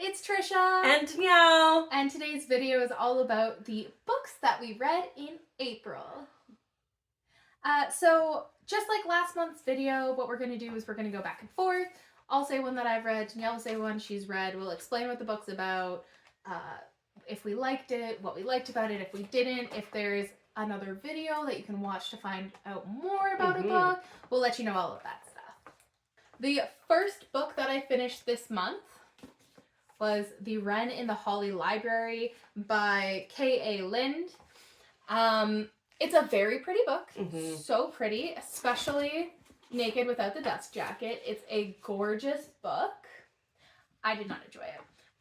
it's Tricia. And Danielle. And today's video is all about the books that we read in April. So just like last month's video, what we're going to do is we're going to go back and forth. I'll say one that I've read, Danielle will say one she's read. We'll explain what the book's about, if we liked it, what we liked about it, if we didn't, if there's another video that you can watch to find out more about a book. We'll let you know all of that stuff. The first book that I finished this month was The Wren in the Holly Library by K.A. Linde. It's a very pretty book. So pretty, especially naked without the dust jacket. It's a gorgeous book. I did not enjoy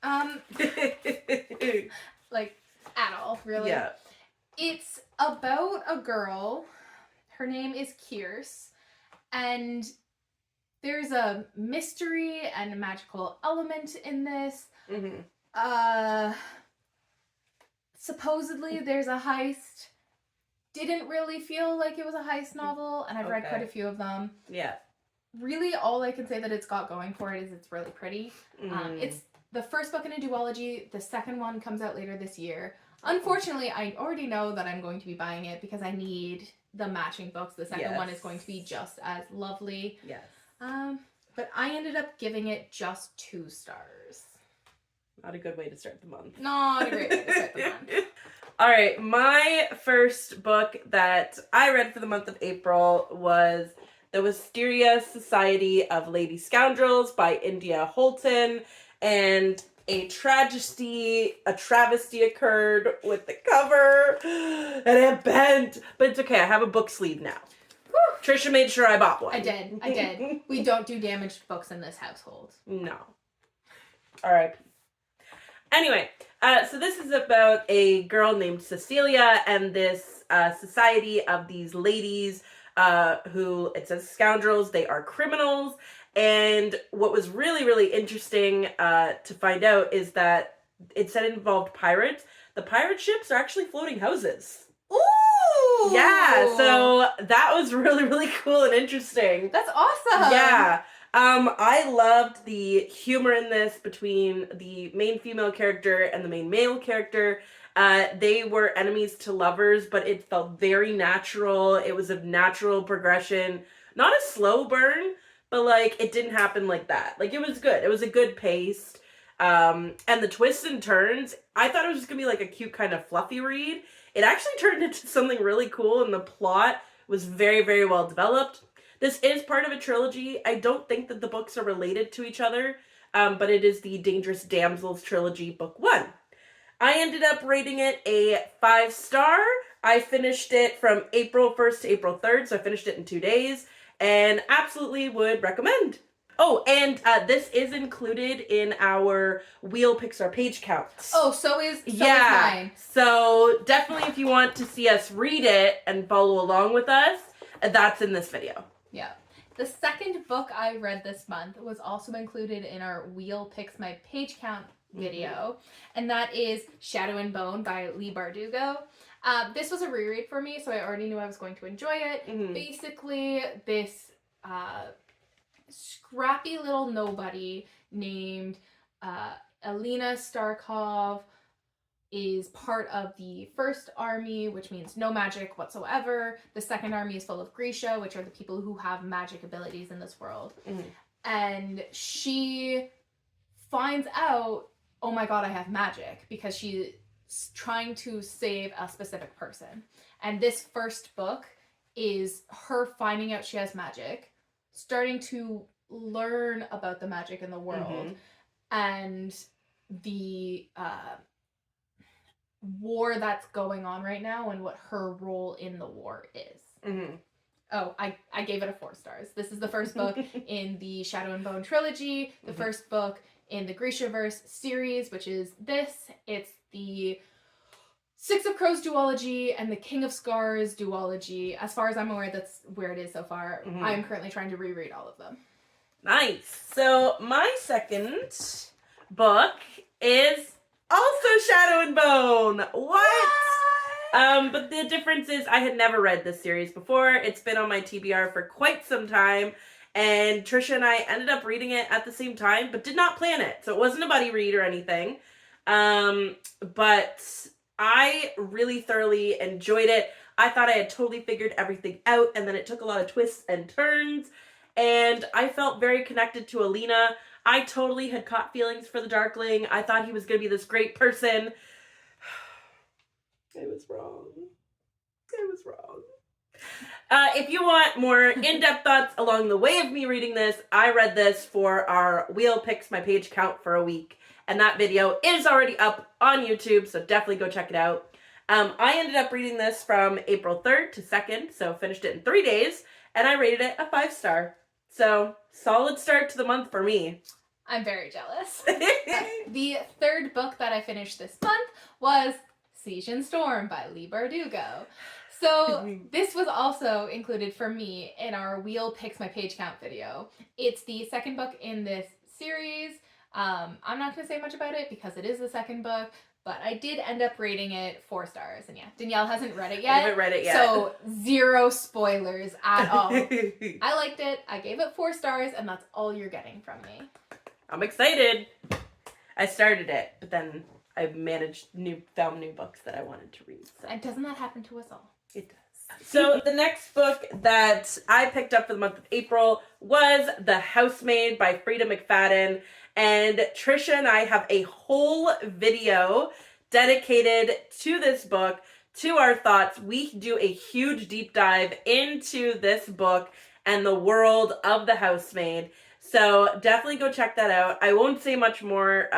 it. Like, at all, really. Yeah. It's about a girl. Her name is Kierce. And there's a mystery and a magical element in this. Supposedly there's a heist. Didn't really feel like it was a heist novel, and I've read quite a few of them. Yeah. Really, all I can say that it's got going for it is it's really pretty. It's the first book in a duology. The second one comes out later this year. Unfortunately, I already know that I'm going to be buying it because I need the matching books. The second one is going to be just as lovely. Yes. But I ended up giving it just 2 stars. Not a good way to start the month. Not a great way to start the month. All right, my first book that I read for the month of April was The Wisteria Society of Lady Scoundrels by India Holton, and a travesty occurred with the cover, and it bent, but it's okay, I have a book sleeve now. Whew. Tricia made sure I bought one. I did. We don't do damaged books in this household. No. All right. Anyway, so this is about a girl named Cecilia and this society of these ladies who, it says scoundrels, they are criminals. And what was really, really interesting to find out is that it said it involved pirates. The pirate ships are actually floating houses. Ooh! Yeah, so that was really, really cool and interesting. That's awesome! Yeah. I loved the humor in this between the main female character and the main male character. They were enemies to lovers, but it felt very natural. It was a natural progression. Not a slow burn, but like it didn't happen like that. Like it was good. It was a good pace. And the twists and turns, I thought it was just gonna be like a cute kind of fluffy read. It actually turned into something really cool, and the plot was very, very well developed. This is part of a trilogy. I don't think that the books are related to each other, but it is the Dangerous Damsels trilogy, book 1. I ended up rating it a 5-star. I finished it from April 1st to April 3rd, so I finished it in 2 days, and absolutely would recommend. Oh, and this is included in our Wheel Picks Our Page counts. Oh, so is mine. So definitely if you want to see us read it and follow along with us, that's in this video. Yeah. The second book I read this month was also included in our Wheel Picks My Page Count video, and that is Shadow and Bone by Leigh Bardugo. This was a reread for me, so I already knew I was going to enjoy it. Basically, this scrappy little nobody named Alina Starkov is part of the first army, which means no magic whatsoever. The second army is full of Grisha, which are the people who have magic abilities in this world. And she finds out, oh my god, I have magic, because she's trying to save a specific person. And this first book is her finding out she has magic, starting to learn about the magic in the world, and the war that's going on right now and what her role in the war is. Oh, I gave it a 4 stars. This is the first book in the Shadow and Bone trilogy, the first book in the Grishaverse series, which is this. It's the Six of Crows duology and the King of Scars duology. As far as I'm aware, that's where it is so far. I'm currently trying to reread all of them. Nice. So my second book is also Shadow and Bone. What? But the difference is I had never read this series before. It's been on my TBR for quite some time, And Tricia and I ended up reading it at the same time, but did not plan it. So it wasn't a buddy read or anything. But I really thoroughly enjoyed it. I thought I had totally figured everything out, and then it took a lot of twists and turns, and I felt very connected to Alina. I totally had caught feelings for the Darkling. I thought he was going to be this great person. I was wrong. If you want more in-depth thoughts along the way of me reading this, I read this for our Wheel Picks My Page Count for a week, and that video is already up on YouTube, so definitely go check it out. I ended up reading this from April 3rd to 2nd, so finished it in 3 days, and I rated it a 5-star. So, solid start to the month for me. I'm very jealous. The third book that I finished this month was Siege and Storm by Leigh Bardugo. So this was also included for me in our Wheel Picks My Page Count video. It's the second book in this series. I'm not going to say much about it because it is the second book, but I did end up rating it 4 stars. And yeah, Danielle hasn't read it yet. I haven't read it yet. So 0 spoilers at all. I liked it. I gave it 4 stars, and that's all you're getting from me. I'm excited. I started it, but then I found new books that I wanted to read. So. And doesn't that happen to us all? It does. So the next book that I picked up for the month of April was The Housemaid by Freida McFadden. And Tricia and I have a whole video dedicated to this book, to our thoughts. We do a huge deep dive into this book and the world of The Housemaid. So definitely go check that out. I won't say much more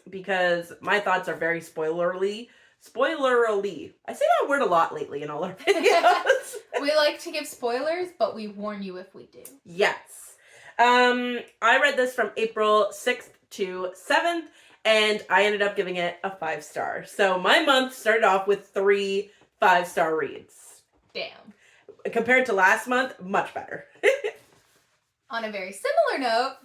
because my thoughts are very spoilerly. I say that word a lot lately in all our videos. We like to give spoilers, but we warn you if we do. Yes. I read this from April 6th to 7th, and I ended up giving it a 5-star. So my month started off with 3 5-star reads. Damn. Compared to last month, much better. On a very similar note,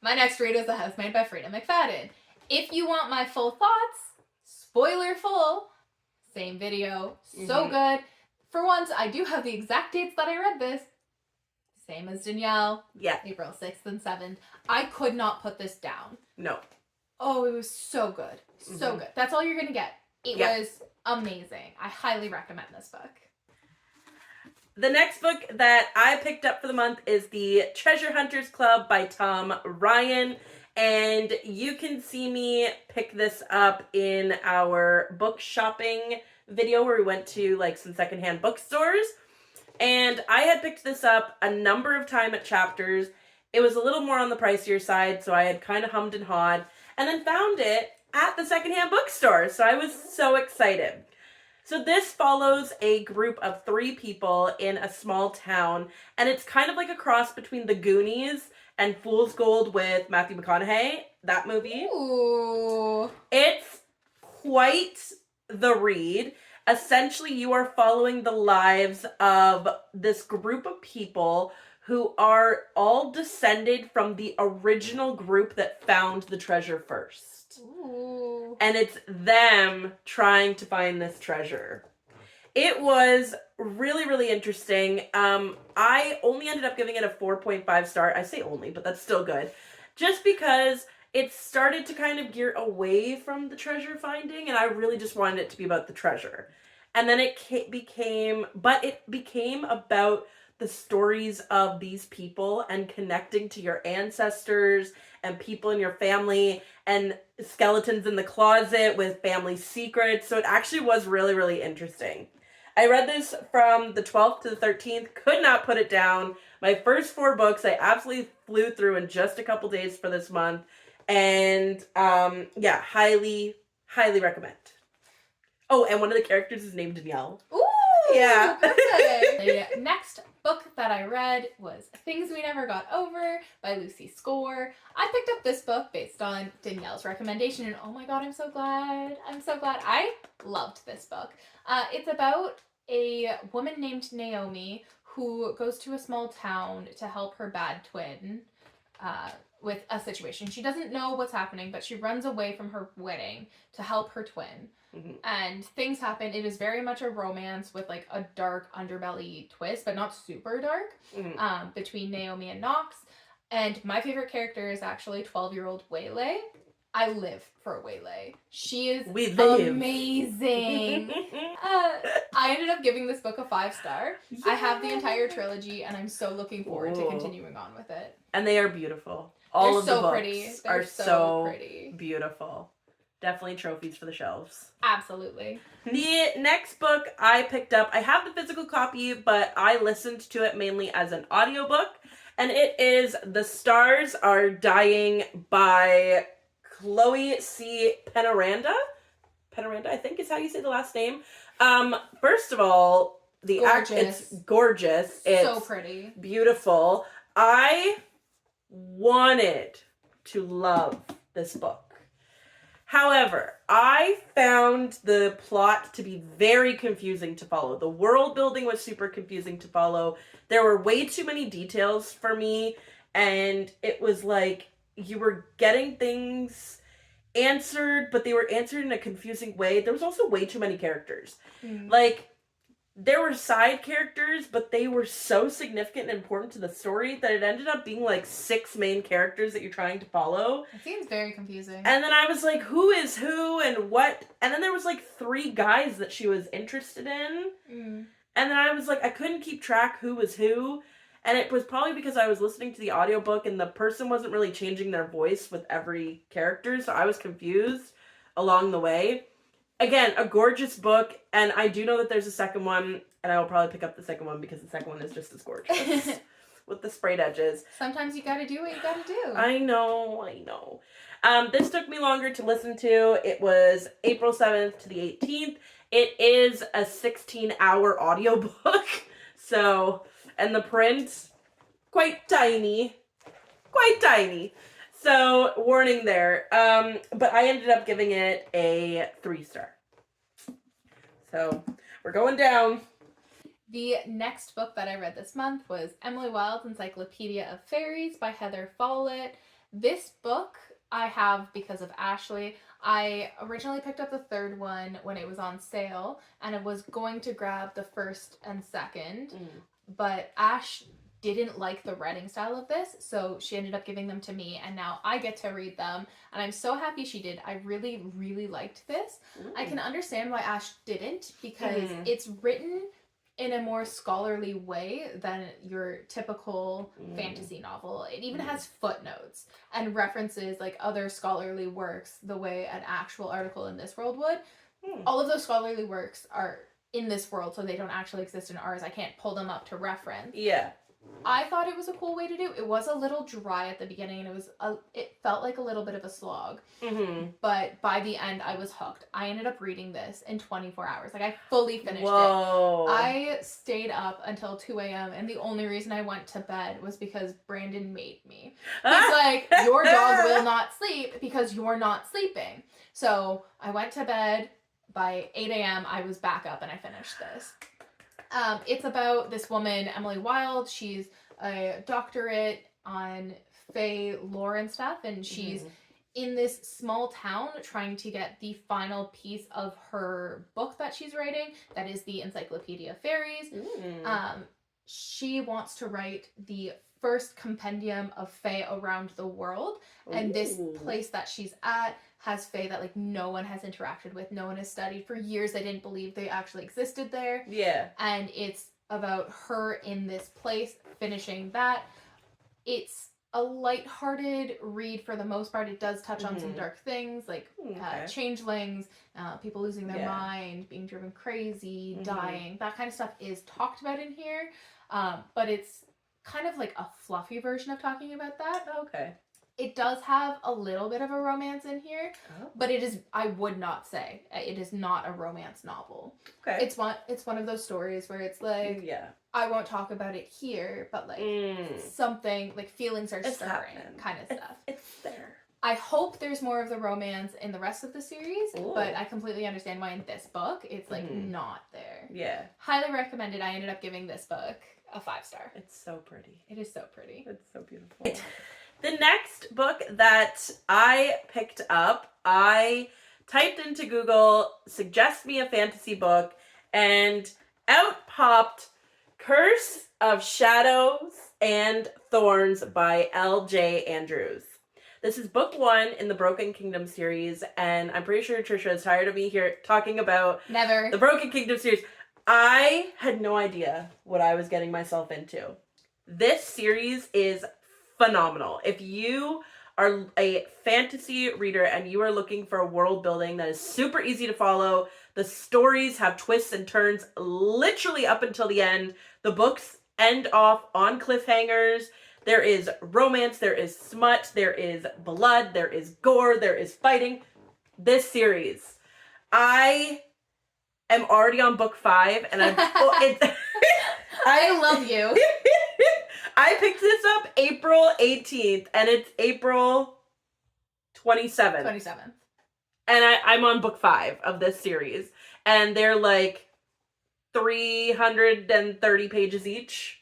my next read is The Housemaid by Freida McFadden. If you want my full thoughts, spoiler full, same video, so good. For once, I do have the exact dates that I read this. Same as Danielle. Yeah. April 6th and 7th. I could not put this down. No. Oh, it was so good. So good. That's all you're going to get. It was amazing. I highly recommend this book. The next book that I picked up for the month is The Treasure Hunters Club by Tom Ryan. And you can see me pick this up in our book shopping video where we went to like some secondhand bookstores. And I had picked this up a number of times at Chapters. It was a little more on the pricier side, so I had kind of hummed and hawed. And then found it at the secondhand bookstore. So I was so excited. So this follows a group of 3 people in a small town, and it's kind of like a cross between The Goonies and Fool's Gold with Matthew McConaughey, that movie. Ooh. It's quite the read. Essentially, you are following the lives of this group of people who are all descended from the original group that found the treasure first. Ooh. And it's them trying to find this treasure. It was really, really interesting. I only ended up giving it a 4.5 star. I say only, but that's still good. Just because it started to kind of gear away from the treasure finding, and I really just wanted it to be about the treasure. And then it became about the stories of these people and connecting to your ancestors and people in your family and skeletons in the closet with family secrets. So it actually was really, really interesting. I read this from the 12th to the 13th, could not put it down. My first 4 books I absolutely flew through in just a couple days for this month. And yeah, highly, highly recommend. Oh, and one of the characters is named Danielle. Ooh! Yeah. Perfect. The next book that I read was Things We Never Got Over by Lucy Score. I picked up this book based on Danielle's recommendation, and oh my god, I'm so glad. I loved this book. It's about a woman named Naomi who goes to a small town to help her bad twin with a situation. She doesn't know what's happening, but she runs away from her wedding to help her twin. And things happen. It is very much a romance with like a dark underbelly twist, but not super dark, between Naomi and Knox. And my favorite character is actually 12-year-old Waylay. I live for Waylay. She is amazing. I ended up giving this book a 5-star. Yeah. I have the entire trilogy, and I'm so looking forward to continuing on with it. And they are beautiful. All of the books pretty. are so pretty. Beautiful. Definitely trophies for the shelves. Absolutely. The next book I picked up, I have the physical copy, but I listened to it mainly as an audiobook. And it is The Stars Are Dying by Chloe C. Penaranda. Penaranda, I think is how you say the last name. First of all, it's gorgeous. It's so pretty. Beautiful. I wanted to love this book. However, I found the plot to be very confusing to follow. The world building was super confusing to follow. There were way too many details for me, and it was like you were getting things answered, but they were answered in a confusing way. There was also way too many characters. Like, there were side characters, but they were so significant and important to the story that it ended up being like 6 main characters that you're trying to follow. It seems very confusing. And then I was like, who is who and what? And then there was like 3 guys that she was interested in. And then I was like, I couldn't keep track who was who. And it was probably because I was listening to the audiobook and the person wasn't really changing their voice with every character. So I was confused along the way. Again, a gorgeous book, and I do know that there's a second one, and I will probably pick up the second one because the second one is just as gorgeous with the sprayed edges. Sometimes you gotta do what you gotta do. I know. This took me longer to listen to. It was April 7th to the 18th. It is a 16-hour audiobook, so, and the print, quite tiny. So, warning there. But I ended up giving it a 3-star. So, we're going down. The next book that I read this month was Emily Wilde's Encyclopedia of Faeries by Heather Follett. This book I have because of Ashley. I originally picked up the 3rd one when it was on sale, and I was going to grab the 1st and 2nd, but Ash didn't like the writing style of this, so she ended up giving them to me, and now I get to read them, and I'm so happy she did. I really, really liked this. I can understand why Ash didn't, because it's written in a more scholarly way than your typical fantasy novel. It even has footnotes and references like other scholarly works the way an actual article in this world would. All of those scholarly works are in this world, so they don't actually exist in ours. I can't pull them up to reference. Yeah. I thought it was a cool way to do. It was a little dry at the beginning, and it felt like a little bit of a slog. But by the end, I was hooked. I ended up reading this in 24 hours. Like, I fully finished it. I stayed up until 2 a.m., and the only reason I went to bed was because Brandon made me. He's like, your dog will not sleep because you're not sleeping. So I went to bed. By 8 a.m., I was back up, and I finished this. It's about this woman, Emily Wilde. She's a doctorate on Fae lore and stuff, and she's in this small town trying to get the final piece of her book that she's writing. That is the Encyclopedia of Faeries. She wants to write the first compendium of Fae around the world, and this place that she's at has Fae that like no one has interacted with, no one has studied. For years they didn't believe they actually existed there. Yeah. And it's about her in this place, finishing that. It's a lighthearted read for the most part. It does touch on some dark things, like changelings, people losing their mind, being driven crazy, dying. That kind of stuff is talked about in here. But it's kind of like a fluffy version of talking about that. Okay. It does have a little bit of a romance in here, but it is, I would not say, it is not a romance novel. Okay. It's one of those stories where it's like, I won't talk about it here, but like something, like feelings are stirring kind of stuff. It's there. I hope there's more of the romance in the rest of the series, but I completely understand why in this book, it's like not there. Yeah. Highly recommended. I ended up giving this book a 5-star. It's so pretty. It is so pretty. It's so beautiful. The next book that I picked up, I typed into Google, suggest me a fantasy book, and out popped Curse of Shadows and Thorns by L.J. Andrews. This is book 1 in the Broken Kingdom series, and I'm pretty sure Tricia is tired of me here talking about Never. the Broken Kingdom series. I had no idea what I was getting myself into. This series is phenomenal. If you are a fantasy reader and you are looking for a world building that is super easy to follow, the stories have twists and turns literally up until the end. The books end off on cliffhangers. There is romance, there is smut, there is blood, there is gore, there is fighting. This series, I am already on book 5, and I love you. I picked this up April 18th, and it's April 27th. 27th. And I'm on book 5 of this series, and they're like 330 pages each.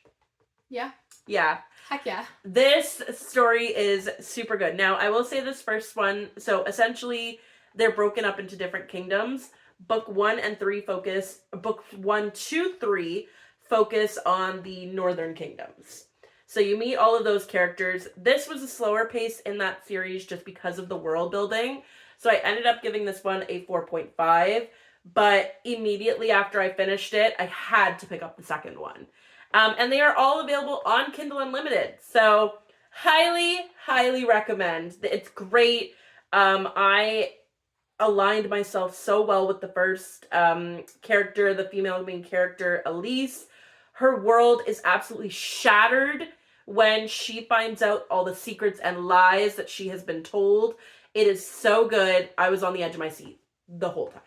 Yeah. Yeah. Heck yeah. This story is super good. Now, I will say this first one, so essentially they're broken up into different kingdoms. Book 1 and 3 book 1, 2, 3 focus on the northern kingdoms. So you meet all of those characters. This was a slower pace in that series just because of the world building. So I ended up giving this one a 4.5, but immediately after I finished it, I had to pick up the second one. And they are all available on Kindle Unlimited. So highly, highly recommend. It's great. I aligned myself so well with the first character, the female main character, Elise. Her world is absolutely shattered when she finds out all the secrets and lies that she has been told. It is so good. I was on the edge of my seat the whole time.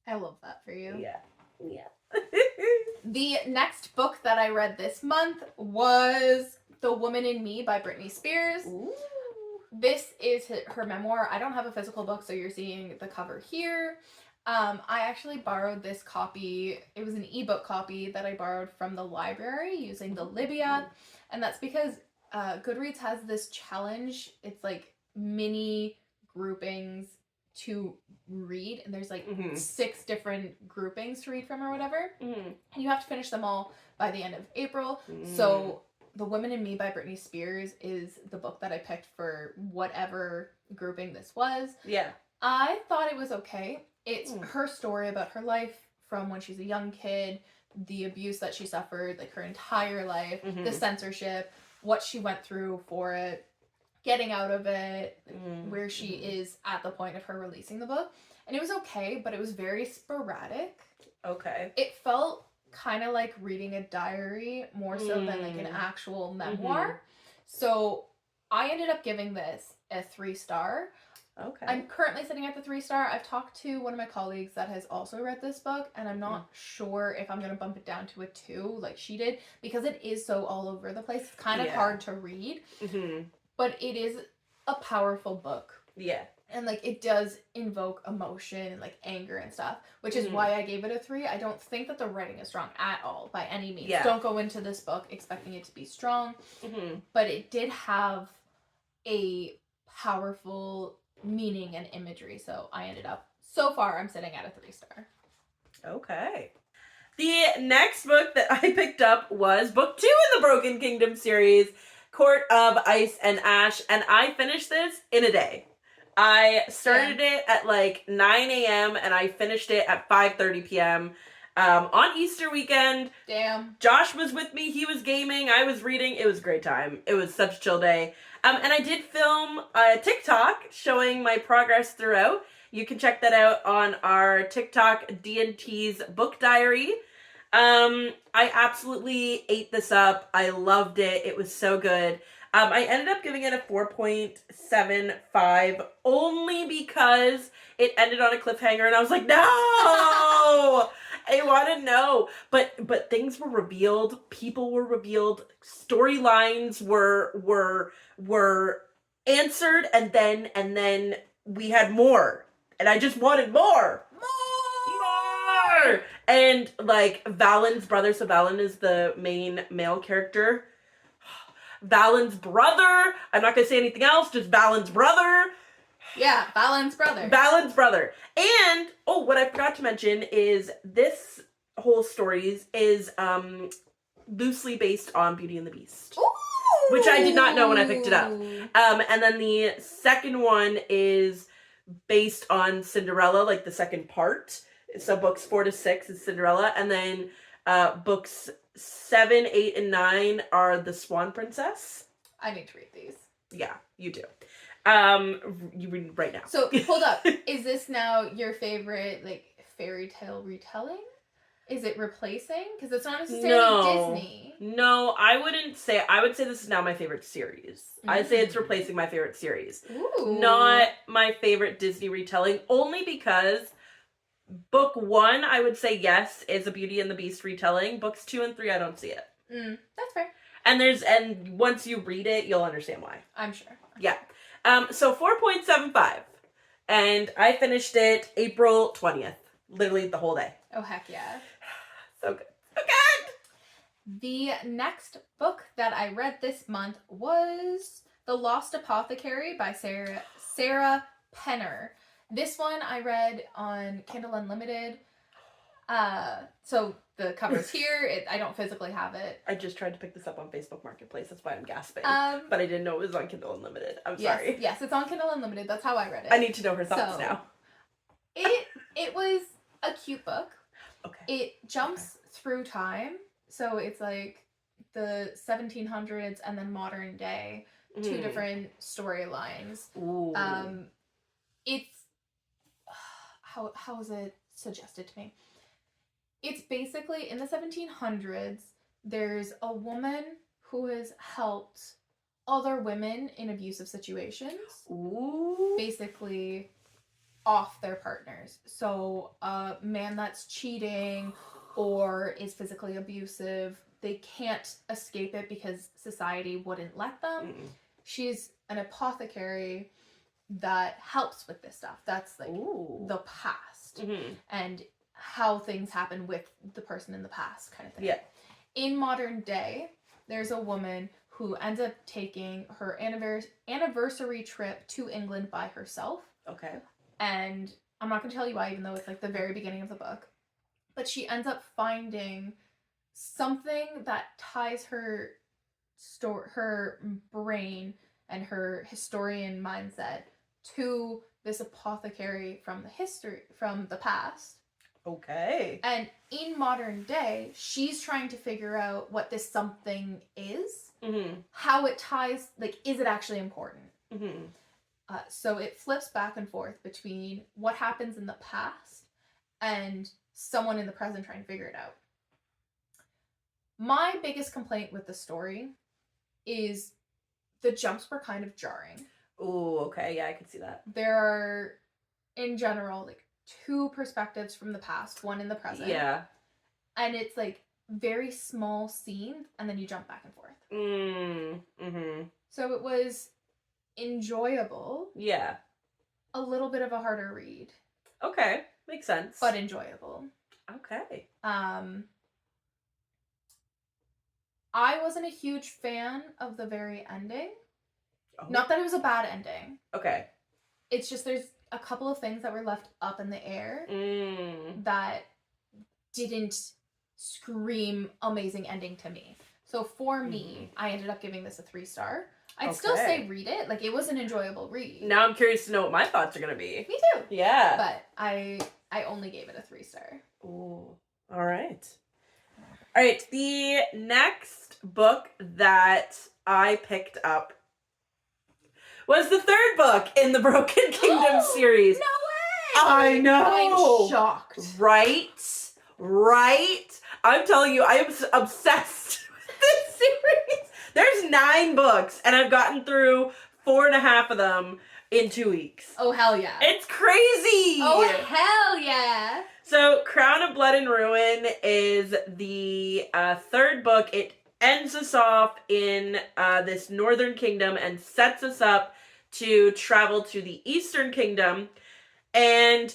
I love that for you. Yeah. The next book that I read this month was The Woman in Me by Britney Spears. Ooh. This is her memoir. I don't have a physical book, so you're seeing the cover here. I actually borrowed this copy. It was an ebook copy that I borrowed from the library using the Libya. And that's because Goodreads has this challenge. It's like mini groupings to read, and there's like 6 different groupings to read from or whatever, and you have to finish them all by the end of April. So The Woman in Me by Britney Spears is the book that I picked for whatever grouping this was. Yeah. I thought it was okay. It's her story about her life from when she's a young kid, the abuse that she suffered, like her entire life, the censorship, what she went through for it, getting out of it, where she is at the point of her releasing the book. And it was okay, but it was very sporadic. Okay. It felt kind of like reading a diary more so than like an actual memoir. So I ended up giving this a 3-star. Okay. I'm currently sitting at the 3-star. I've talked to one of my colleagues that has also read this book, and I'm not sure if I'm going to bump it down to a 2 like she did, because it is so all over the place. It's kind of hard to read. But it is a powerful book. Yeah. And, like, it does invoke emotion and, like, anger and stuff, which is why I gave it a 3. I don't think that the writing is strong at all, by any means. Yeah. Don't go into this book expecting it to be strong. But it did have a powerful meaning and imagery, so I ended up, so far, I'm sitting at a 3-star. Okay. The next book that I picked up was book 2 in the Broken Kingdom series, Court of Ice and Ash, and I finished this in a day. I started it at like 9 a.m. and I finished it at 5:30 p.m. On Easter weekend. Damn. Josh was with me. He was gaming. I was reading. It was a great time. It was such a chill day. And I did film a TikTok showing my progress throughout. You can check that out on our TikTok, D&T's Book Diary. I absolutely ate this up. I loved it. It was so good. I ended up giving it a 4.75 only because it ended on a cliffhanger and I was like, no! I want to know. But things were revealed. People were revealed. Storylines were answered, and then we had more. And I just wanted more. More! And like Valen's brother, so Valen is the main male character. Valen's brother. I'm not going to say anything else, just Valen's brother. Yeah, Valen's brother. Valen's brother. And, oh, what I forgot to mention is this whole stories is loosely based on Beauty and the Beast. Ooh! Which I did not know when I picked it up. And then the second one is based on Cinderella, like the second part. So books 4 to 6 is Cinderella, and then books 7, 8, and 9 are the Swan Princess. I need to read these. Yeah, you do. You read right now. So hold up, is this now your favorite like fairy tale retelling? Is it replacing? Because it's not necessarily Disney. No, I wouldn't say. I would say this is now my favorite series. I'd say it's replacing my favorite series. Ooh. Not my favorite Disney retelling, only because book 1, I would say yes, is a Beauty and the Beast retelling. Books 2 and 3, I don't see it. That's fair. And once you read it, you'll understand why. I'm sure. Yeah. So 4.75. And I finished it April 20th. Literally the whole day. Oh, heck yeah. So good. So good! The next book that I read this month was The Lost Apothecary by Sarah Penner. This one I read on Kindle Unlimited. So the cover's here. I don't physically have it. I just tried to pick this up on Facebook Marketplace. That's why I'm gasping. But I didn't know it was on Kindle Unlimited. I'm sorry. Yes, it's on Kindle Unlimited. That's how I read it. I need to know her thoughts now. It was a cute book. Okay. It jumps through time. So it's like the 1700s and then modern day. Two different storylines. Ooh. It's how is it suggested to me? It's basically in the 1700s, there's a woman who has helped other women in abusive situations. Ooh. Basically off their partners. So a man that's cheating or is physically abusive, they can't escape it because society wouldn't let them. She's an apothecary that helps with this stuff. That's like the past and how things happen with the person in the past kind of thing. Yeah. In modern day, there's a woman who ends up taking her anniversary trip to England by herself. Okay. And I'm not going to tell you why, even though it's like the very beginning of the book. But she ends up finding something that ties her brain and her historian mindset to this apothecary from the past. Okay. And in modern day, she's trying to figure out what this something is, how it ties, like, is it actually important? So it flips back and forth between what happens in the past and someone in the present trying to figure it out. My biggest complaint with the story is the jumps were kind of jarring. Oh, okay. Yeah, I could see that. There are, in general, like 2 perspectives from the past, one in the present. Yeah. And it's like very small scenes, and then you jump back and forth. So it was enjoyable. Yeah. A little bit of a harder read. Okay. Makes sense. But enjoyable. Okay. I wasn't a huge fan of the very ending. Oh. Not that it was a bad ending. Okay. It's just there's a couple of things that were left up in the air that didn't scream amazing ending to me. So for me, I ended up giving this a 3-star. I'd still say read it. Like, it was an enjoyable read. Now I'm curious to know what my thoughts are going to be. Me too. Yeah. But I only gave it a 3-star. Ooh. All right. All right. The next book that I picked up was the 3rd book in the Broken Kingdom series. No way! I know! I'm shocked. Right? I'm telling you, I am obsessed with this series. There's 9 books, and I've gotten through 4.5 of them in 2 weeks. Oh, hell yeah. It's crazy! Oh, hell yeah! So, Crown of Blood and Ruin is the 3rd book. It ends us off in this northern kingdom and sets us up to travel to the eastern kingdom. And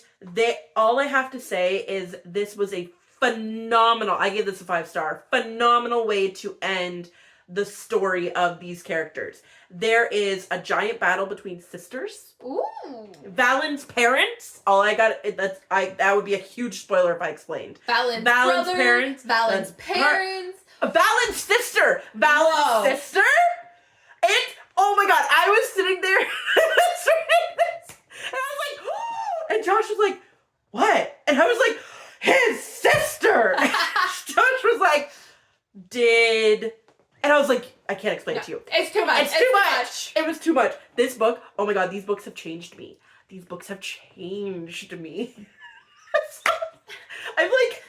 all I have to say is this was a phenomenal, I give this a 5-star, phenomenal way to end the story of these characters. There is a giant battle between sisters. Ooh. Valen's parents. That would be a huge spoiler if I explained. Valen's parents. Valen's parents. Valen's sister. Valen's sister. Oh my god! I was sitting there reading this, and I was like, oh! And Josh was like, "What?" And I was like, "His sister." Josh was like, and I was like, I can't explain it to you. It's too much. It's too much. It was too much. This book, oh my god, these books have changed me. These books have changed me. I'm like,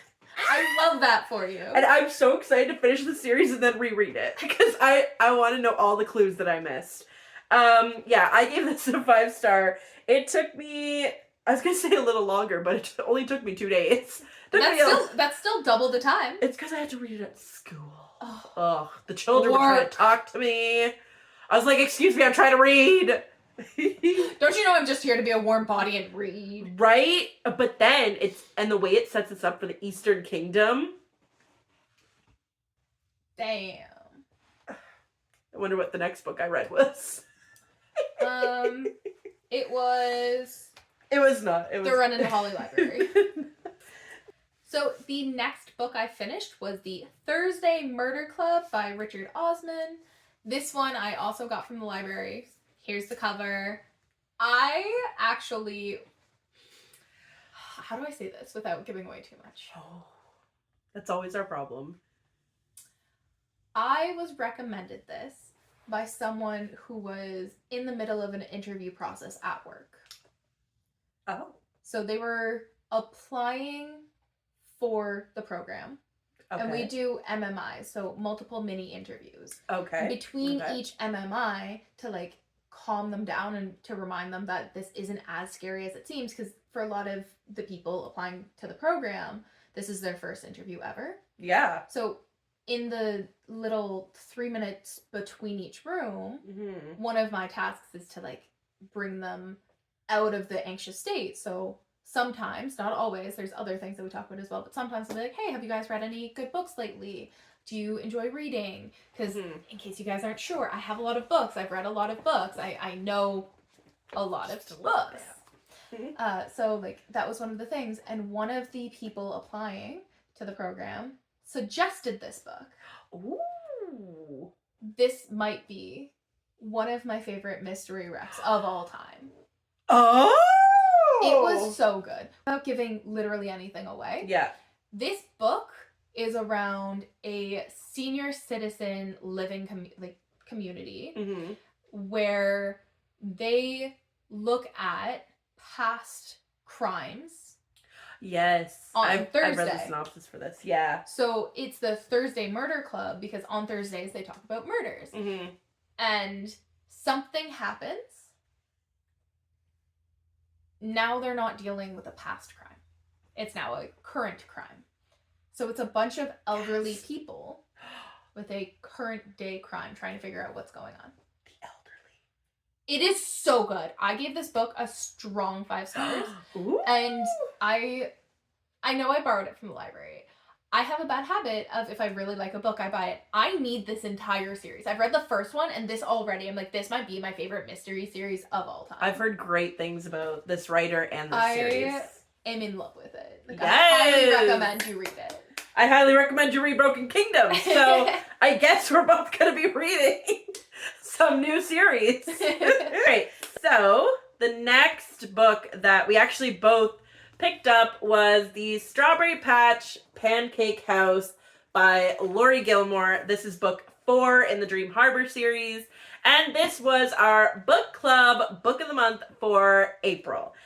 I love that for you. and I'm so excited to finish the series and then reread it because I want to know all the clues that I missed. Yeah, I gave this a 5-star. It took me, I was gonna say a little longer, but it only took me 2 days. That's still double the time. It's because I had to read it at school. Oh, the children were trying to talk to me. I was like, excuse me, I'm trying to read. Don't you know I'm just here to be a warm body and read? Right? But then the way it sets us up for the Eastern Kingdom. Damn. I wonder what the next book I read was. It was... It was not. It was... The Run into Holly Library. So the next book I finished was The Thursday Murder Club by Richard Osman. This one I also got from the library. Here's the cover. I actually... How do I say this without giving away too much? Oh, that's always our problem. I was recommended this by someone who was in the middle of an interview process at work. Oh. So they were applying for the program. Okay. And we do MMI, so multiple mini interviews. Okay. Between each MMI to like calm them down and to remind them that this isn't as scary as it seems, because for a lot of the people applying to the program, this is their first interview ever. Yeah. So in the little 3 minutes between each room, one of my tasks is to like bring them out of the anxious state. So sometimes, not always, there's other things that we talk about as well, but sometimes I'll be like, hey, have you guys read any good books lately? Do you enjoy reading? Because in case you guys aren't sure, I have a lot of books. I've read a lot of books. I know a lot of books. So like that was one of the things. And one of the people applying to the program suggested this book. Ooh. This might be one of my favorite mystery recs of all time. Oh! It was so good. Without giving literally anything away. Yeah. This book is around a senior citizen living community where they look at past crimes. Yes. On Thursday. I've read the synopsis for this. Yeah. So it's the Thursday Murder Club because on Thursdays they talk about murders. And something happens. Now they're not dealing with a past crime. It's now a current crime. So it's a bunch of elderly people with a current day crime trying to figure out what's going on. The elderly. It is so good. I gave this book a strong 5 stars. And I know I borrowed it from the library. I have a bad habit of if I really like a book, I buy it. I need this entire series. I've read the first one and this already. I'm like, this might be my favorite mystery series of all time. I've heard great things about this writer and this series. I am in love with it. Like, yes. I highly recommend you read it. I highly recommend you read Broken Kingdom. So I guess we're both going to be reading some new series. Alright, so the next book that we actually both picked up was the Strawberry Patch Pancake House by Laurie Gilmore. This is book 4 in the Dream Harbor series. And this was our book club book of the month for April.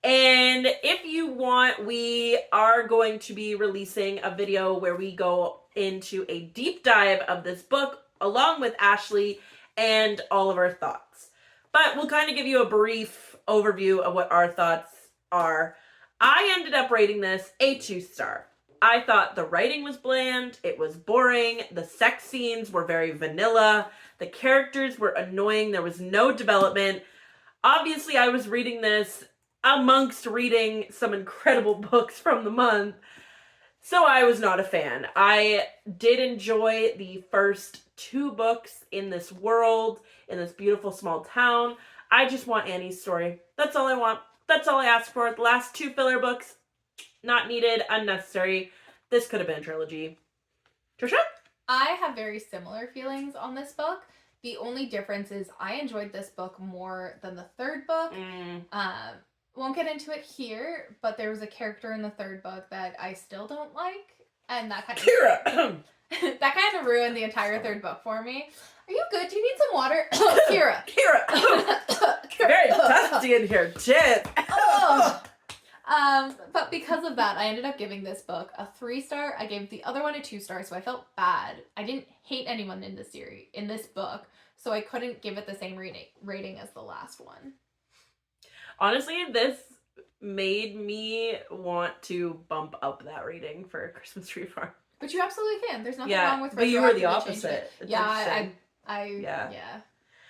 And if you want, we are going to be releasing a video where we go into a deep dive of this book along with Ashley and all of our thoughts. But we'll kind of give you a brief overview of what our thoughts are. I ended up rating this a 2-star. I thought the writing was bland, it was boring, the sex scenes were very vanilla, the characters were annoying, there was no development. Obviously, I was reading this amongst reading some incredible books from the month. So I was not a fan. I did enjoy the first 2 books in this world, in this beautiful small town. I just want Annie's story. That's all I want. That's all I asked for. The last 2 filler books, not needed, unnecessary. This could have been a trilogy. Tricia? I have very similar feelings on this book. The only difference is I enjoyed this book more than the 3rd book. Won't get into it here, but there was a character in the 3rd book that I still don't like, and that kind of that kind of ruined the entire 3rd book for me. Are you good? Do you need some water? Kira. Very dusty in here, Jit. But because of that, I ended up giving this book a 3-star. I gave the other one a 2-star, so I felt bad. I didn't hate anyone in this series, in this book, so I couldn't give it the same rating as the last one. Honestly, this made me want to bump up that rating for Christmas Tree Farm. But you absolutely can. There's nothing wrong with but you were the retroactively opposite. changing it.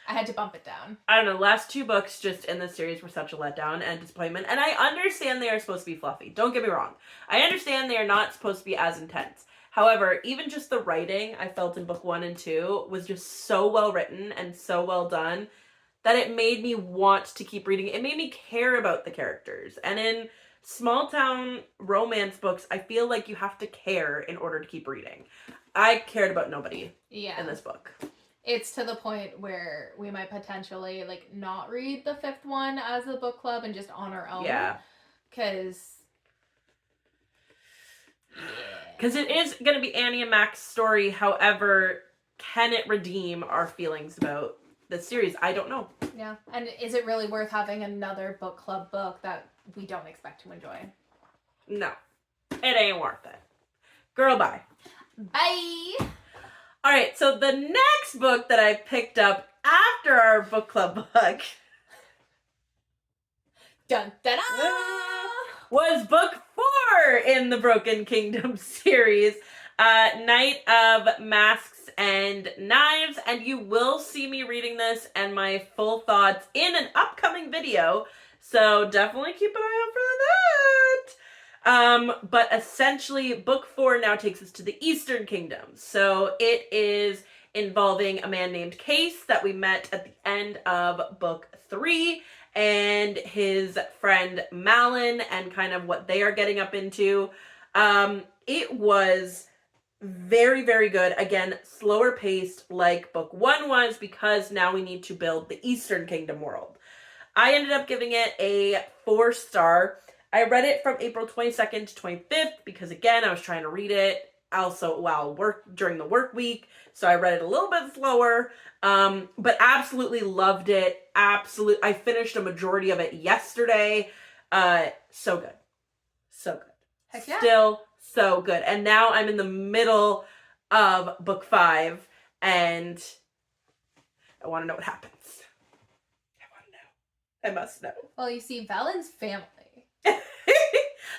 I had to bump it down. I don't know. Last 2 books just in this series were such a letdown and disappointment. And I understand they are supposed to be fluffy. Don't get me wrong. I understand they are not supposed to be as intense. However, even just the writing I felt in book 1 and 2 was just so well written and so well done that it made me want to keep reading. It made me care about the characters. And in small town romance books, I feel like you have to care in order to keep reading. I cared about nobody in this book. It's to the point where we might potentially not read the 5th one as a book club and just on our own. Yeah. Because it is going to be Annie and Mac's story. However, can it redeem our feelings about the series? I don't know. Yeah. And is it really worth having another book club book that we don't expect to enjoy? No. It ain't worth it. Girl, bye. Bye! Alright, so the next book that I picked up after our book club book dun, dun, dun, was book 4 in the Broken Kingdom series, Night of Masks and Knives, and you will see me reading this and my full thoughts in an upcoming video, so definitely keep an eye out for that. But essentially, book 4 now takes us to the Eastern Kingdom. So it is involving a man named Case that we met at the end of book 3 and his friend Malin and kind of what they are getting up into. It was very, very good. Again, slower paced like book 1 was because now we need to build the Eastern Kingdom world. I ended up giving it a 4-star. I read it from April 22nd to 25th because, again, I was trying to read it also while during the work week, so I read it a little bit slower, but absolutely loved it. I finished a majority of it yesterday. So good. So good. Heck yeah. Still so good. And now I'm in the middle of book 5, and I want to know what happens. I want to know. I must know. Well, you see, Valen's family.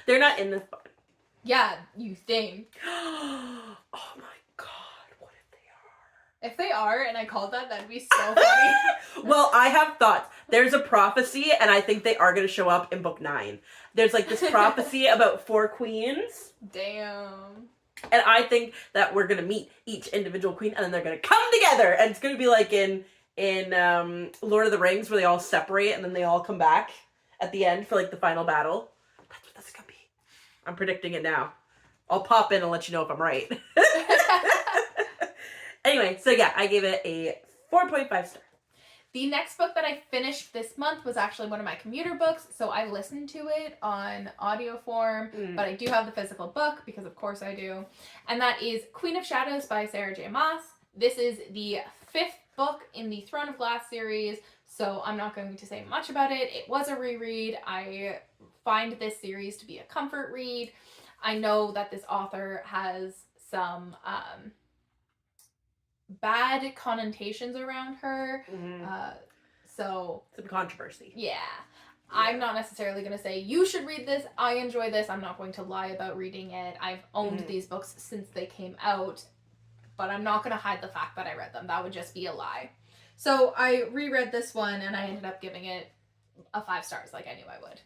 They're not in this book. Yeah, you think. Oh my god, what if they are? If they are, and I called that, that'd be so funny. Well, I have thoughts. There's a prophecy, and I think they are going to show up in book 9. There's this prophecy about 4 queens. Damn. And I think that we're going to meet each individual queen, and then they're going to come together, and it's going to be like in Lord of the Rings, where they all separate, and then they all come back at the end for the final battle. That's what that's going to be. I'm predicting it now. I'll pop in and let you know if I'm right. Anyway, so yeah, I gave it a 4.5 star. The next book that I finished this month was actually one of my commuter books, so I listened to it on audio form, but I do have the physical book, because of course I do, and that is Queen of Shadows by Sarah J. Maas. This is the 5th book in the Throne of Glass series, so I'm not going to say much about it. It was a reread. I find this series to be a comfort read. I know that this author has some bad connotations around her. So some controversy. Yeah. I'm not necessarily going to say you should read this. I enjoy this. I'm not going to lie about reading it. I've owned these books since they came out, but I'm not going to hide the fact that I read them. That would just be a lie. So I reread this one and I ended up giving it a 5 stars like I knew I would.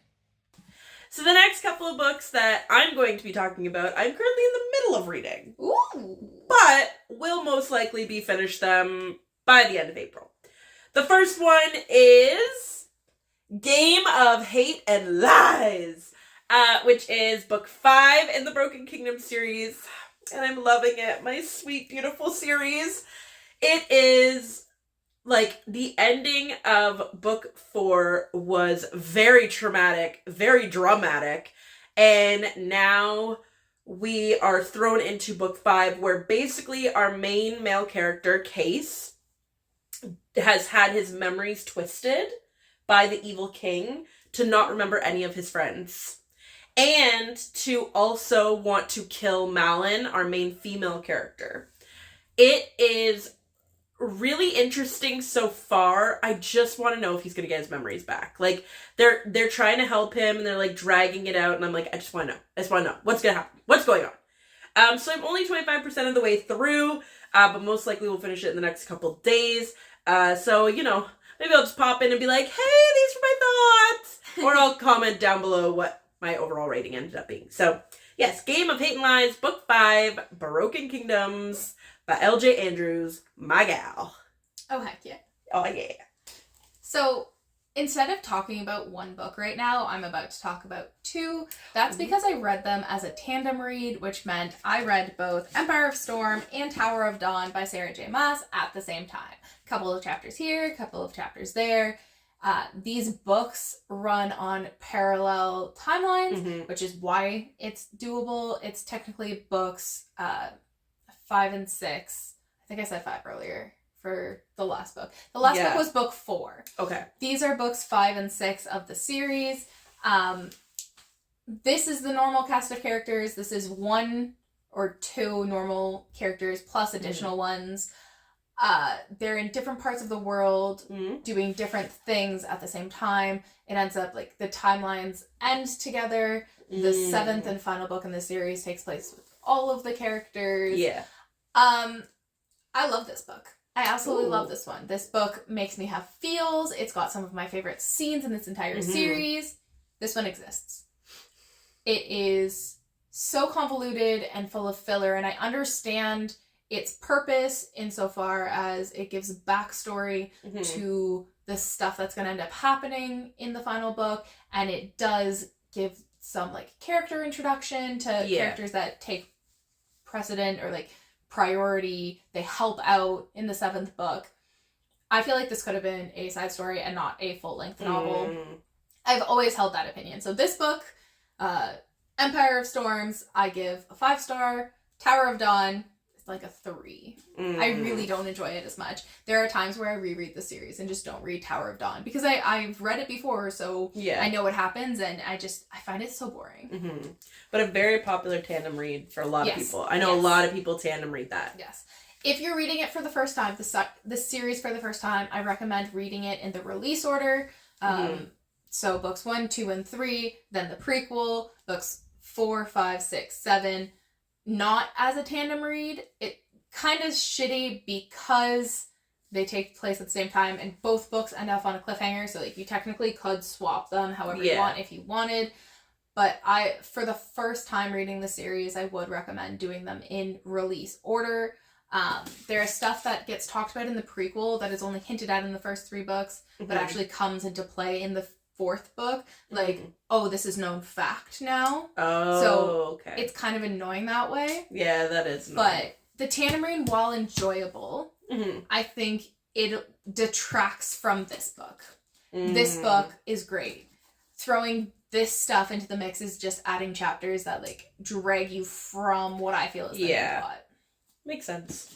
So the next couple of books that I'm going to be talking about, I'm currently in the middle of reading. Ooh. But will most likely be finished them by the end of April. The first one is Game of Hate and Lies, which is book 5 in the Broken Kingdom series. And I'm loving it. My sweet, beautiful series. It is... like, the ending of book 4 was very traumatic, very dramatic, and now we are thrown into book 5, where basically our main male character, Case, has had his memories twisted by the evil king to not remember any of his friends, and to also want to kill Malin, our main female character. It is really interesting so far. I just want to know if he's gonna get his memories back. Like, they're trying to help him and they're like dragging it out, and I'm like, I just want to know what's gonna happen, what's going on. So I'm only 25% of the way through, but most likely we'll finish it in the next couple days. So, you know, maybe I'll just pop in and be like, hey, these are my thoughts, or I'll comment down below what my overall rating ended up being. So yes, Game of Hate and Lies, book 5, Broken Kingdoms, by L.J. Andrews, my gal. Oh, heck yeah. Oh, yeah. So, instead of talking about one book right now, I'm about to talk about 2. That's because I read them as a tandem read, which meant I read both Empire of Storm and Tower of Dawn by Sarah J. Maas at the same time. A couple of chapters here, a couple of chapters there. These books run on parallel timelines, which is why it's doable. It's technically books 5 and 6. I think I said 5 earlier for the last book. The last book was book 4. Okay. These are books 5 and 6 of the series. This is the normal cast of characters. This is 1 or 2 normal characters plus additional ones. They're in different parts of the world doing different things at the same time. It ends up like the timelines end together. The 7th and final book in the series takes place with all of the characters. Yeah. I love this book. I absolutely love this one. This book makes me have feels. It's got some of my favorite scenes in this entire series. This one exists. It is so convoluted and full of filler, and I understand its purpose insofar as it gives backstory to the stuff that's going to end up happening in the final book, and it does give some like character introduction to characters that take precedent or like priority. They help out in the 7th book. I feel like this could have been a side story and not a full-length novel. I've always held that opinion. So this book, Empire of Storms, I give a 5-star. Tower of Dawn is like a 3. I really don't enjoy it as much. There are times where I reread the series and just don't read Tower of Dawn because I've read it before, so I know what happens, and I find it so boring. But a very popular tandem read for a lot of people. I know a lot of people tandem read that. Yes. If you're reading it for the first time, the series for the first time, I recommend reading it in the release order. So books 1, 2, and 3, then the prequel, books 4, 5, 6, 7. Not as a tandem read. It kind of shitty because they take place at the same time and both books end up on a cliffhanger, so like you technically could swap them however you want if you wanted. But for the first time reading the series, I would recommend doing them in release order. There is stuff that gets talked about in the prequel that is only hinted at in the first 3 books, but actually comes into play in the 4th book. Like, oh, this is known fact now. Oh, so it's kind of annoying that way. Yeah, that is annoying. But the tandem read, while enjoyable, I think it detracts from this book. This book is great. Throwing this stuff into the mix is just adding chapters that like drag you from what I feel is the main plot. Makes sense.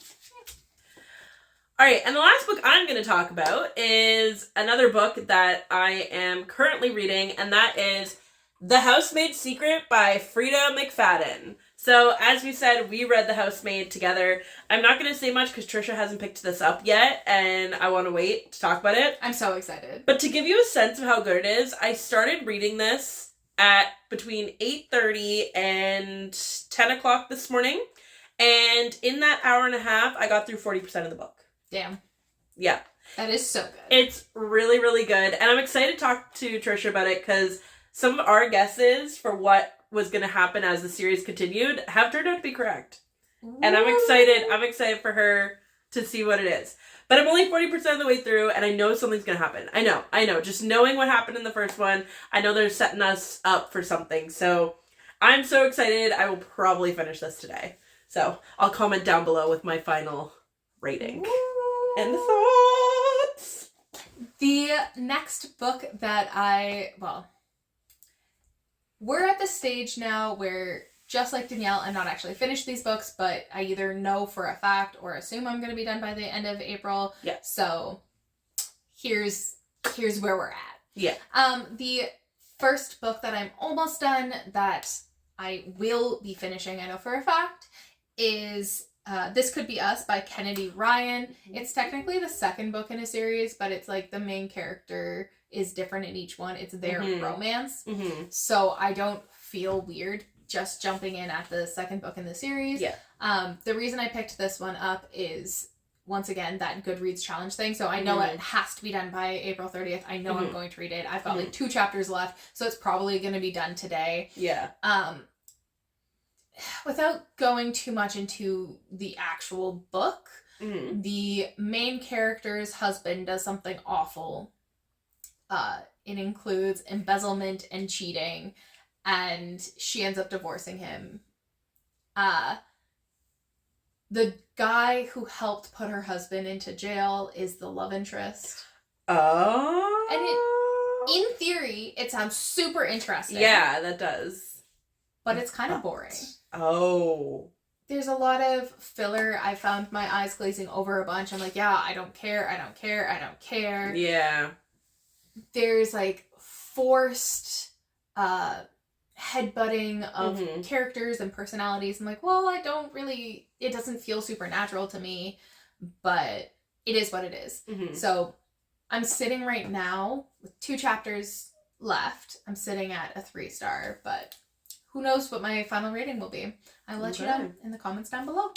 Alright, and the last book I'm going to talk about is another book that I am currently reading, and that is The Housemaid's Secret by Freida McFadden. So, as we said, we read The Housemaid together. I'm not going to say much because Tricia hasn't picked this up yet, and I want to wait to talk about it. I'm so excited. But to give you a sense of how good it is, I started reading this at between 8:30 and 10 o'clock this morning, and in that hour and a half, I got through 40% of the book. Damn. Yeah. That is so good. It's really, really good. And I'm excited to talk to Tricia about it because some of our guesses for what was going to happen as the series continued have turned out to be correct. And I'm excited. I'm excited for her to see what it is. But I'm only 40% of the way through, and I know something's going to happen. I know. Just knowing what happened in the first one, I know they're setting us up for something. So I'm so excited. I will probably finish this today. So I'll comment down below with my final rating. And thoughts. The next book that we're at the stage now where, just like Danielle, I'm not actually finished these books, but I either know for a fact or assume I'm going to be done by the end of April. Yeah. So here's where we're at. Yeah. The first book that I'm almost done that I will be finishing, I know for a fact, is This Could Be Us by Kennedy Ryan. It's technically the second book in a series, but it's like the main character is different in each one. It's their romance. Mm-hmm. So I don't feel weird just jumping in at the second book in the series. Yeah. The reason I picked this one up is, once again, that Goodreads challenge thing. So I know it has to be done by April 30th. I know I'm going to read it. I've got like 2 chapters left, so it's probably going to be done today. Yeah. Without going too much into the actual book, the main character's husband does something awful. It includes embezzlement and cheating, and she ends up divorcing him. The guy who helped put her husband into jail is the love interest. Oh. And in theory, it sounds super interesting. Yeah, that does. But it's kind of boring. Oh. There's a lot of filler. I found my eyes glazing over a bunch. I'm like, yeah, I don't care. Yeah. There's like forced headbutting of characters and personalities. I'm like, well, it doesn't feel supernatural to me, but it is what it is. So I'm sitting right now with 2 chapters left. I'm sitting at a 3-star, but who knows what my final rating will be. I'll let you know in the comments down below.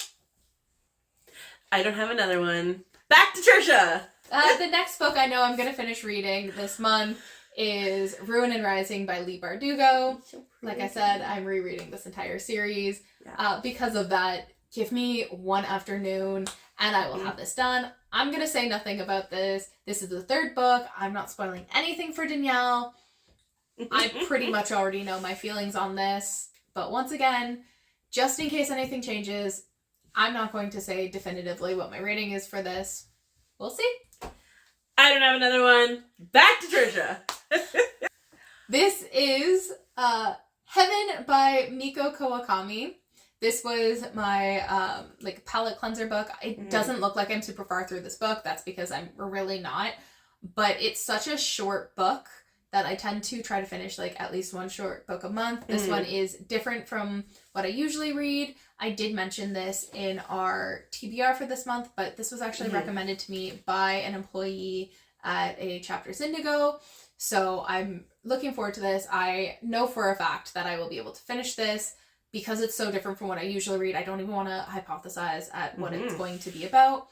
I don't have another one. Back to Tricia! The next book I know I'm going to finish reading this month is Ruin and Rising by Leigh Bardugo. Like I said, I'm rereading this entire series. Because of that, give me one afternoon and I will have this done. I'm going to say nothing about this. This is the 3rd book. I'm not spoiling anything for Danielle. I pretty much already know my feelings on this. But once again, just in case anything changes, I'm not going to say definitively what my rating is for this. We'll see. I don't have another one. Back to Tricia. This is Heaven by Mieko Kawakami. This was my palette cleanser book. It doesn't look like I'm super far through this book. That's because I'm really not. But it's such a short book that I tend to try to finish like at least one short book a month. This one is different from what I usually read. I did mention this in our TBR for this month, but this was actually recommended to me by an employee at a Chapters Indigo. So I'm looking forward to this. I know for a fact that I will be able to finish this because it's so different from what I usually read. I don't even want to hypothesize at what it's going to be about.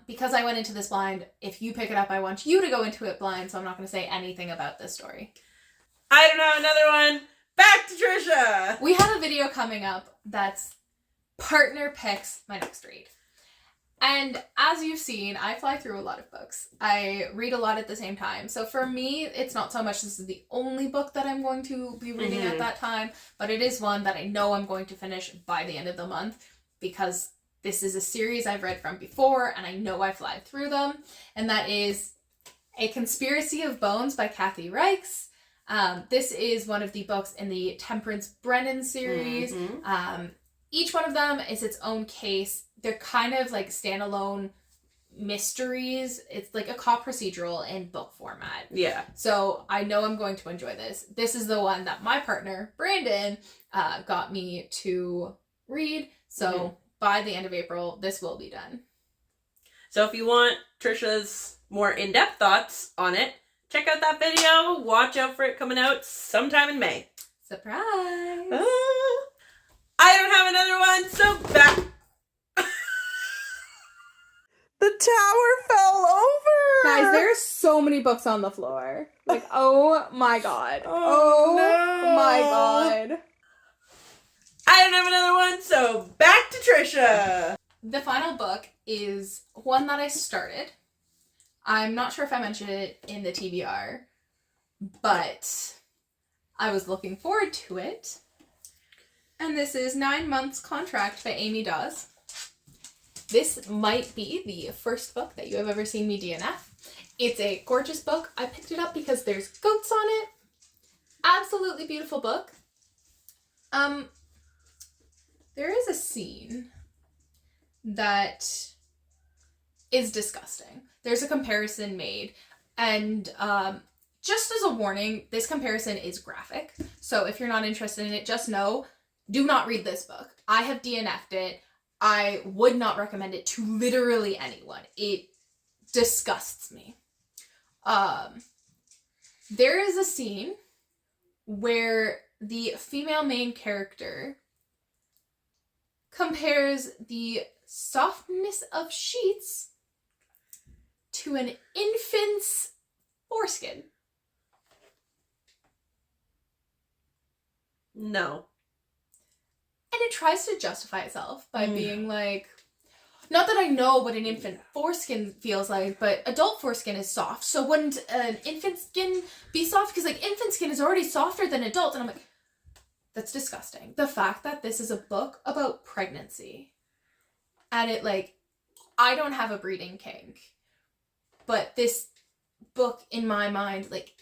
Because I went into this blind, if you pick it up, I want you to go into it blind, so I'm not going to say anything about this story. I don't have another one. Back to Tricia! We have a video coming up that's partner picks my next read. And as you've seen, I fly through a lot of books. I read a lot at the same time. So for me, it's not so much this is the only book that I'm going to be reading at that time, but it is one that I know I'm going to finish by the end of the month because this is a series I've read from before and I know I fly through them. And that is A Conspiracy of Bones by Kathy Reichs. This is one of the books in the Temperance Brennan series. Each one of them is its own case. They're kind of like standalone mysteries. It's like a cop procedural in book format. Yeah. So I know I'm going to enjoy this. This is the one that my partner, Brandon, got me to read. So by the end of April, this will be done. So if you want Tricia's more in-depth thoughts on it, check out that video. Watch out for it coming out sometime in May. Surprise! I don't have another one, so back. The tower fell over! Guys, there are so many books on the floor. Like, oh my god. Oh, no. My god. I don't have another one, so back to Tricia. The final book is one that I started. I'm not sure if I mentioned it in the TBR, but I was looking forward to it. And this is 9 Months Contract by Amy Daws. This might be the first book that you have ever seen me DNF. It's a gorgeous book. I picked it up because there's goats on it. Absolutely beautiful book. There is a scene that is disgusting. There's a comparison made, and just as a warning, this comparison is graphic. So if you're not interested in it, just know, do not read this book. I have DNF'd it. I would not recommend it to literally anyone. It disgusts me. There is a scene where the female main character compares the softness of sheets to an infant's foreskin. No. And it tries to justify itself by being like, not that I know what an infant foreskin feels like, but adult foreskin is soft, so wouldn't an infant skin be soft? Because, like, infant skin is already softer than adult, and I'm like, that's disgusting. The fact that this is a book about pregnancy, and it, like, I don't have a breeding kink, but this book, in my mind, like,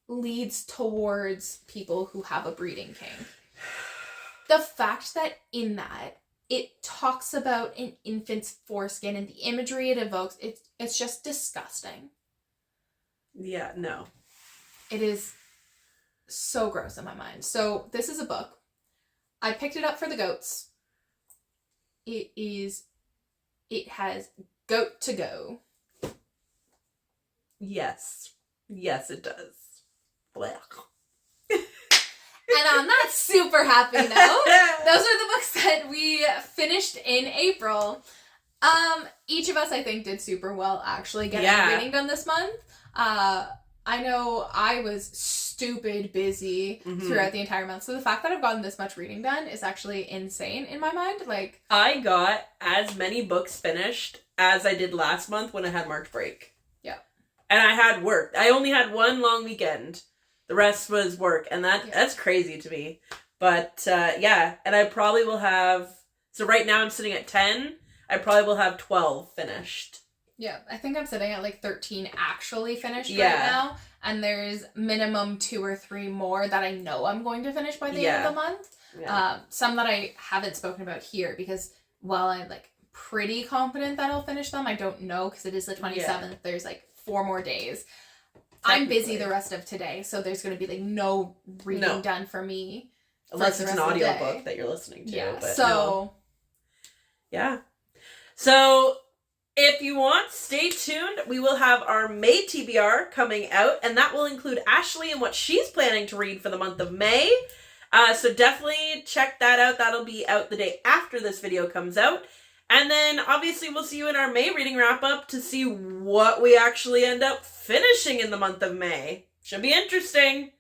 leads towards people who have a breeding kink. The fact that in that, it talks about an infant's foreskin and the imagery it evokes, it's just disgusting. Yeah, no. It is so gross in my mind. So this is a book. I picked it up for the goats. It has goat to go. Yes. Yes, it does. Blech. And on that super happy note, those are the books that we finished in April. Each of us, I think, did super well actually getting reading done this month. I know I was stupid busy throughout the entire month, so the fact that I've gotten this much reading done is actually insane in my mind. Like, I got as many books finished as I did last month when I had March break. Yeah. And I had work. I only had one long weekend. The rest was work, and that's crazy to me. But, yeah, and I probably will have... So right now I'm sitting at 10. I probably will have 12 finished. Yeah, I think I'm sitting at, like, 13 actually finished right now. And there's minimum 2 or 3 more that I know I'm going to finish by the end of the month. Yeah. Some that I haven't spoken about here, because while I'm, like, pretty confident that I'll finish them, I don't know, because it is the 27th. Yeah. There's, like, 4 more days. I'm busy the rest of today, so there's going to be, like, no reading done for me. Unless it's an audiobook that you're listening to. Yeah, but so... No. Yeah. So, if you want, stay tuned. We will have our May TBR coming out, and that will include Ashley and what she's planning to read for the month of May. So definitely check that out. That'll be out the day after this video comes out. And then, obviously, we'll see you in our May reading wrap-up to see what we actually end up finishing in the month of May. Should be interesting.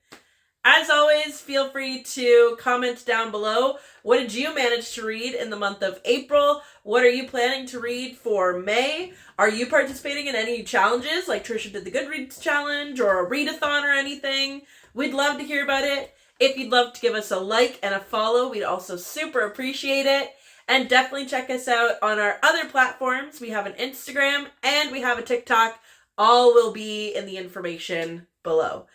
As always, feel free to comment down below. What did you manage to read in the month of April? What are you planning to read for May? Are you participating in any challenges, like Tricia did the Goodreads challenge, or a readathon or anything? We'd love to hear about it. If you'd love to give us a like and a follow, we'd also super appreciate it. And definitely check us out on our other platforms. We have an Instagram and we have a TikTok. All will be in the information below.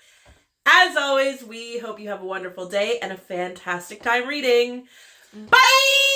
As always, we hope you have a wonderful day and a fantastic time reading. Bye!